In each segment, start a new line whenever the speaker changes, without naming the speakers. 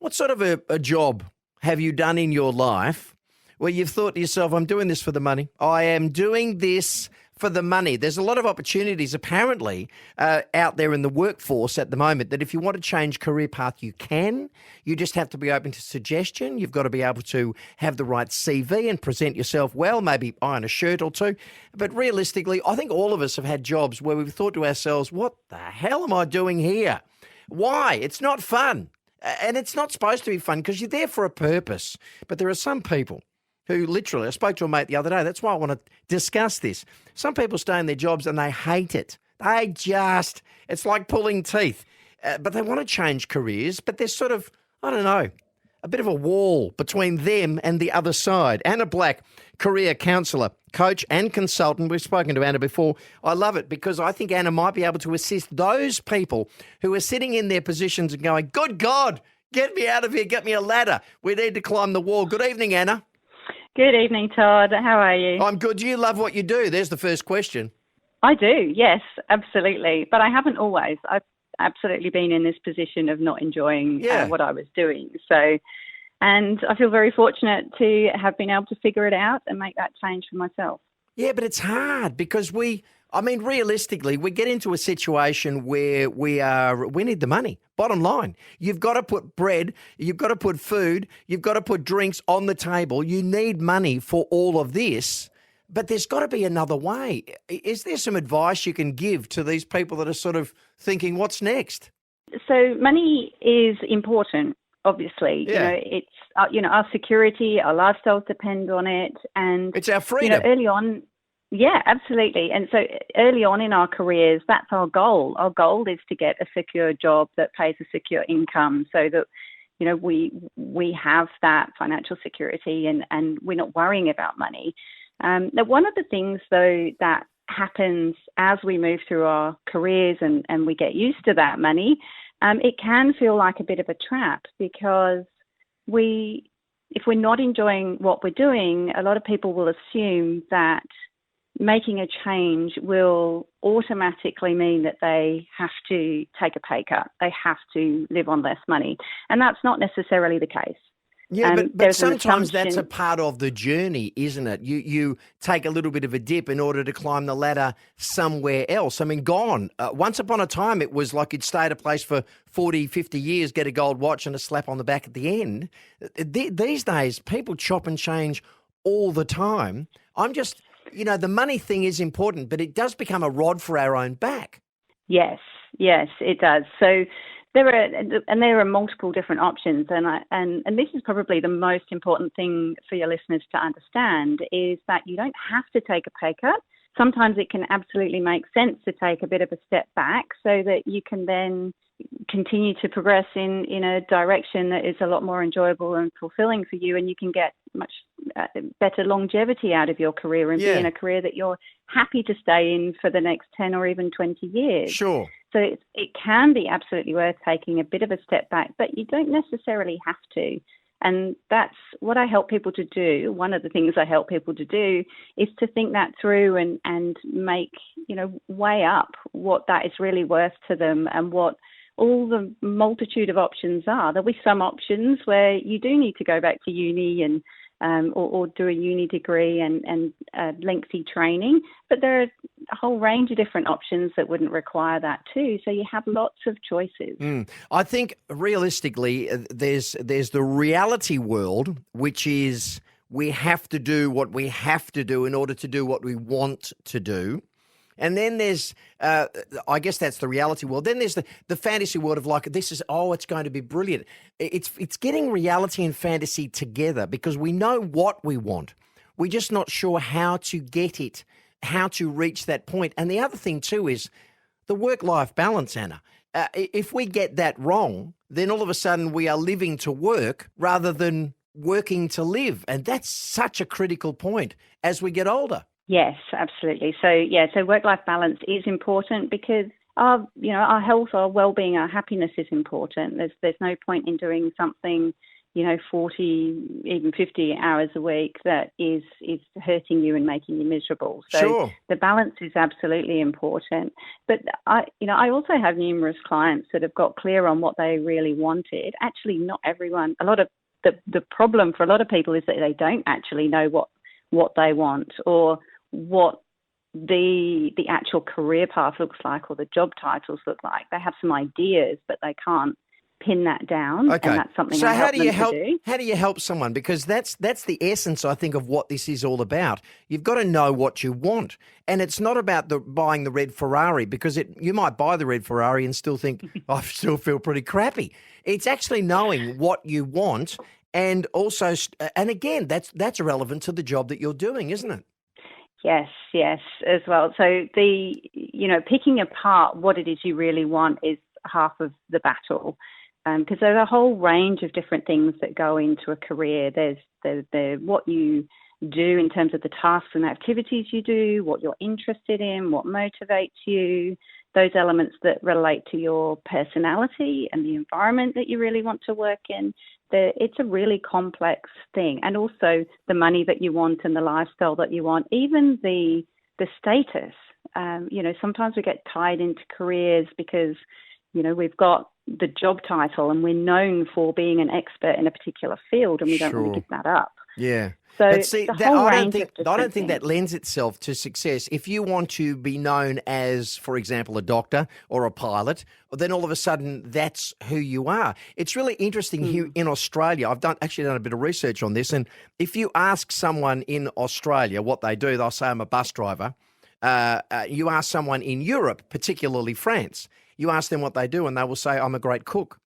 What sort of a job have you done in your life where you've thought to yourself, I'm doing this for the money. I am doing this for the money. There's a lot of opportunities apparently out there in the workforce at the moment that if you want to change career path, you can. You just have to be open to suggestion. You've got to be able to have the right CV and present yourself well, maybe iron a shirt or two. But realistically, I think all of us have had jobs where we've thought to ourselves, what the hell am I doing here? Why? It's not fun. And it's not supposed to be fun because you're there for a purpose. But there are some people who literally, I spoke to a mate the other day, that's why I want to discuss this. Some people stay in their jobs and they hate it. It's like pulling teeth. But they want to change careers, but there's sort of, I don't know, a bit of a wall between them and the other side. Anna Black, career counsellor, coach and consultant. We've spoken to Anna before. I love it because I think Anna might be able to assist those people who are sitting in their positions and going, good God, get me out of here, get me a ladder. We need to climb the wall. Good evening, Anna.
Good evening, Todd. How are you?
I'm good. Do you love what you do? There's the first question.
I do, yes, absolutely. But I haven't always. I've absolutely been in this position of not enjoying what I was doing. And I feel very fortunate to have been able to figure it out and make that change for myself.
Yeah, but it's hard because realistically, we get into a situation where we need the money. Bottom line, you've got to put bread, you've got to put food, you've got to put drinks on the table. You need money for all of this, but there's got to be another way. Is there some advice you can give to these people that are sort of thinking, what's next?
So money is important, obviously.
Yeah.
It's our security, our lifestyles depend on it, and
it's our freedom.
Early on. Yeah, absolutely. And so early on in our careers, that's our goal. Our goal is to get a secure job that pays a secure income so that, we have that financial security and we're not worrying about money. Now, one of the things, though, that happens as we move through our careers and we get used to that money, it can feel like a bit of a trap because if we're not enjoying what we're doing, a lot of people will assume that making a change will automatically mean that they have to take a pay cut. They have to live on less money. And that's not necessarily the case.
Yeah, but sometimes that's a part of the journey, isn't it? You take a little bit of a dip in order to climb the ladder somewhere else. I mean, gone. Once upon a time, it was like you'd stay at a place for 40, 50 years, get a gold watch and a slap on the back at the end. These days, people chop and change all the time. The money thing is important, but it does become a rod for our own back.
Yes, it does. So there are multiple different options, and this is probably the most important thing for your listeners to understand is that you don't have to take a pay cut. Sometimes it can absolutely make sense to take a bit of a step back so that you can then continue to progress in a direction that is a lot more enjoyable and fulfilling for you, and you can get much better longevity out of your career and be in a career that you're happy to stay in for the next 10 or even 20 years.
Sure.
So it can be absolutely worth taking a bit of a step back, but you don't necessarily have to. And that's what I help people to do. One of the things I help people to do is to think that through and make, weigh up what that is really worth to them and what all the multitude of options are. There'll be some options where you do need to go back to uni and or do a uni degree and lengthy training, but there are a whole range of different options that wouldn't require that too. So you have lots of choices.
I think realistically, there's the reality world, which is we have to do what we have to do in order to do what we want to do. And then there's, I guess that's the reality world. Then there's the fantasy world of like, it's going to be brilliant. It's getting reality and fantasy together because we know what we want. We're just not sure how to get it, how to reach that point. And the other thing too is the work-life balance, Anna. If we get that wrong, then all of a sudden we are living to work rather than working to live. And that's such a critical point as we get older.
Yes, absolutely. So work-life balance is important because our health, our well-being, our happiness is important. There's no point in doing something 40, even 50 hours a week that is hurting you and making you miserable. So
Sure.
the balance is absolutely important. But I also have numerous clients that have got clear on what they really wanted. Actually, not everyone. A lot of the problem for a lot of people is that they don't actually know what they want or what the actual career path looks like or the job titles look like. They have some ideas, but they can't pin that down,
Okay.
and that's something
So
I
how
help
do
them
you
to
help?
do.
How do you help someone? Because that's the essence, I think, of what this is all about. You've got to know what you want, and it's not about buying the red Ferrari, because you might buy the red Ferrari and still think I still feel pretty crappy. It's actually knowing what you want, and also, and again, that's relevant to the job that you're doing, isn't it?
Yes, as well. So picking apart what it is you really want is half of the battle, because there's a whole range of different things that go into a career. There's the what you do in terms of the tasks and activities you do, what you're interested in, what motivates you, those elements that relate to your personality and the environment that you really want to work in. It's a really complex thing. And also the money that you want and the lifestyle that you want, even the status. Sometimes we get tied into careers because, we've got the job title and we're known for being an expert in a particular field, and we don't want to give that up.
Yeah.
So
But see,
the whole range of
I don't think
different
that lends itself to success. If you want to be known as, for example, a doctor or a pilot, then all of a sudden that's who you are. It's really interesting here in Australia. I've done a bit of research on this, and if you ask someone in Australia what they do, they'll say I'm a bus driver. You ask someone in Europe, particularly France, you ask them what they do, and they will say I'm a great cook.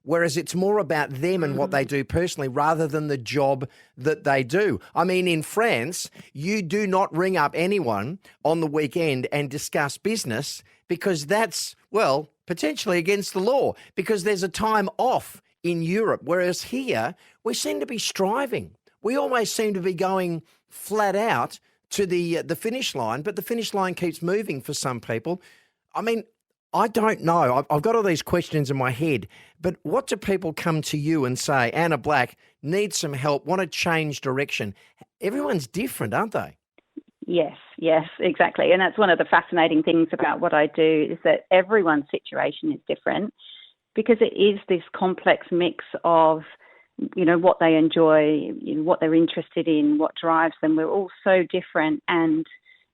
Whereas it's more about them and what they do personally rather than the job that they do. I mean, in France, you do not ring up anyone on the weekend and discuss business, because that's, well, potentially against the law, because there's a time off in Europe. Whereas here, we seem to be striving. We always seem to be going flat out to the finish line, but the finish line keeps moving for some people. I mean, I don't know. I've got all these questions in my head, but what do people come to you and say, Anna Black, need some help, want to change direction? Everyone's different, aren't they?
Yes, exactly. And that's one of the fascinating things about what I do, is that everyone's situation is different, because it is this complex mix of, what they enjoy, what they're interested in, what drives them. We're all so different. And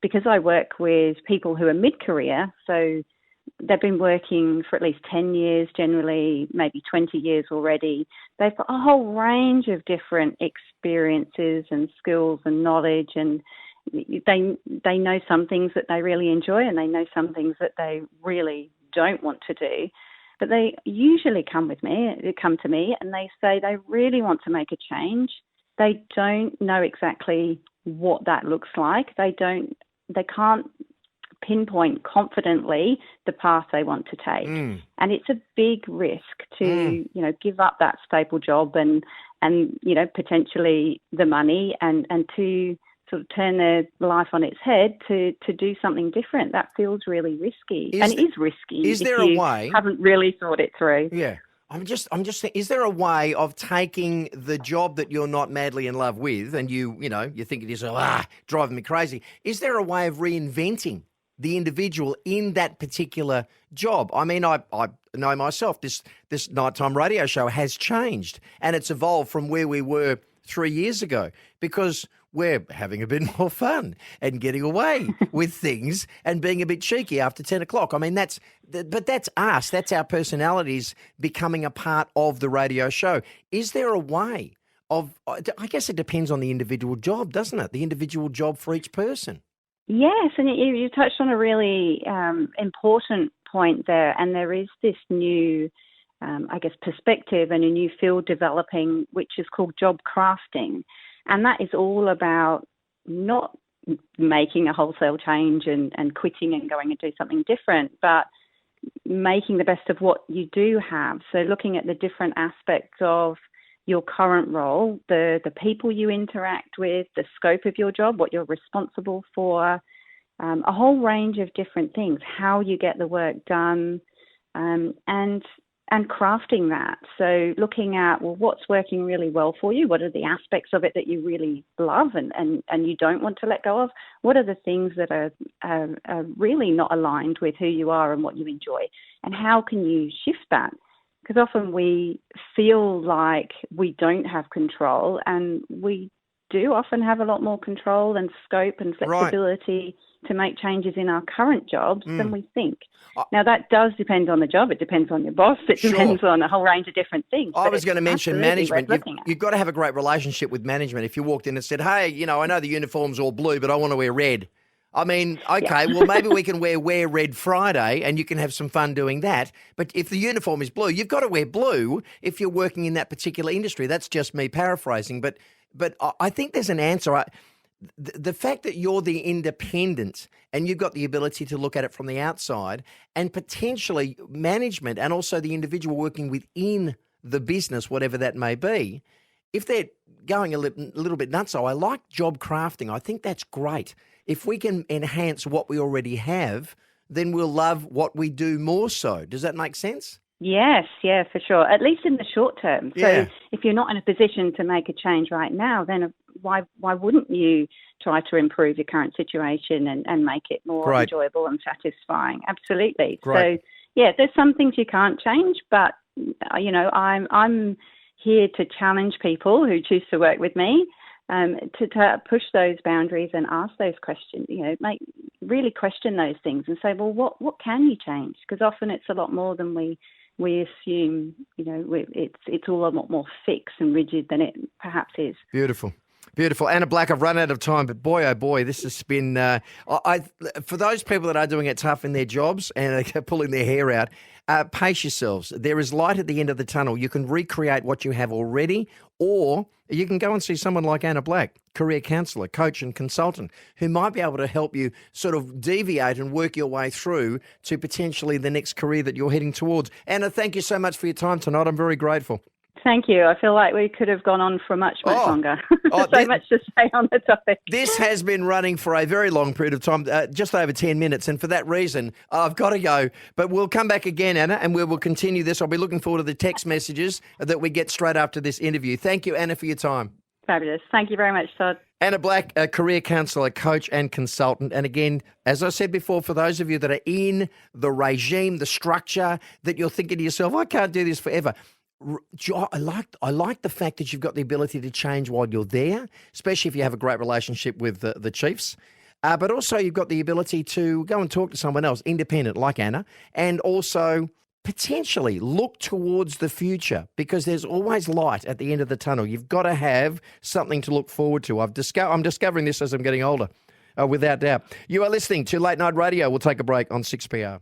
because I work with people who are mid-career, so they've been working for at least 10 years, generally, maybe 20 years already. They've got a whole range of different experiences and skills and knowledge, and they know some things that they really enjoy, and they know some things that they really don't want to do. But they usually come to me and they say they really want to make a change. They don't know exactly what that looks like. They can't pinpoint confidently the path they want to take. And it's a big risk to, give up that stable job and potentially the money and to sort of turn their life on its head to do something different. That feels really risky. It is risky.
Is there a way?
Haven't really thought it through.
Yeah. I'm just thinking, is there a way of taking the job that you're not madly in love with and you think it is driving me crazy? Is there a way of reinventing the individual in that particular job? I mean, I know myself, this nighttime radio show has changed, and it's evolved from where we were 3 years ago, because we're having a bit more fun and getting away with things and being a bit cheeky after 10 o'clock. I mean, that's us. That's our personalities becoming a part of the radio show. Is there a way of, I guess it depends on the individual job, doesn't it? The individual job for each person.
Yes, and you touched on a really important point there, and there is this new, perspective and a new field developing, which is called job crafting, and that is all about not making a wholesale change and quitting and going and do something different, but making the best of what you do have. So looking at the different aspects of your current role, the people you interact with, the scope of your job, what you're responsible for, a whole range of different things, how you get the work done, and and crafting that. So looking at, well, what's working really well for you? What are the aspects of it that you really love and you don't want to let go of? What are the things that are really not aligned with who you are and what you enjoy? And how can you shift that? Because often we feel like we don't have control, and we do often have a lot more control and scope and flexibility to make changes in our current jobs than we think. Now, that does depend on the job. It depends on your boss. It depends on a whole range of different things.
I was going to mention management. You've got to have a great relationship with management. If you walked in and said, hey, I know the uniform's all blue, but I want to wear red. I mean, okay, well, maybe we can wear Red Friday and you can have some fun doing that. But if the uniform is blue, you've got to wear blue if you're working in that particular industry. That's just me paraphrasing. But I think there's an answer. The fact that you're the independent and you've got the ability to look at it from the outside, and potentially management and also the individual working within the business, whatever that may be, if they're going a little bit nuts, I like job crafting. I think that's great. If we can enhance what we already have, then we'll love what we do more so. Does that make sense?
Yes, yeah, for sure. At least in the short term.
Yeah.
So if you're not in a position to make a change right now, then why wouldn't you try to improve your current situation and make it more enjoyable and satisfying? Absolutely.
Great.
So yeah, there's some things you can't change, but I'm here to challenge people who choose to work with me to push those boundaries and ask those questions. Really question those things and say, well, what can you change? Because often it's a lot more than we assume. It's all a lot more fixed and rigid than it perhaps is.
Beautiful. Anna Black, I've run out of time, but boy, oh boy, this has been, for those people that are doing it tough in their jobs and are pulling their hair out, pace yourselves. There is light at the end of the tunnel. You can recreate what you have already, or you can go and see someone like Anna Black, career counsellor, coach and consultant, who might be able to help you sort of deviate and work your way through to potentially the next career that you're heading towards. Anna, thank you so much for your time tonight. I'm very grateful.
Thank you. I feel like we could have gone on for much longer. Much to say on the topic.
This has been running for a very long period of time, just over 10 minutes. And for that reason, I've got to go. But we'll come back again, Anna, and we will continue this. I'll be looking forward to the text messages that we get straight after this interview. Thank you, Anna, for your time.
Fabulous. Thank you very much, Todd.
Anna Black, a career counsellor, coach and consultant. And again, as I said before, for those of you that are in the regime, the structure, that you're thinking to yourself, I can't do this forever. I like the fact that you've got the ability to change while you're there, especially if you have a great relationship with the Chiefs. But also you've got the ability to go and talk to someone else, independent like Anna, and also potentially look towards the future, because there's always light at the end of the tunnel. You've got to have something to look forward to. I'm discovering this as I'm getting older, without doubt. You are listening to Late Night Radio. We'll take a break on 6PR.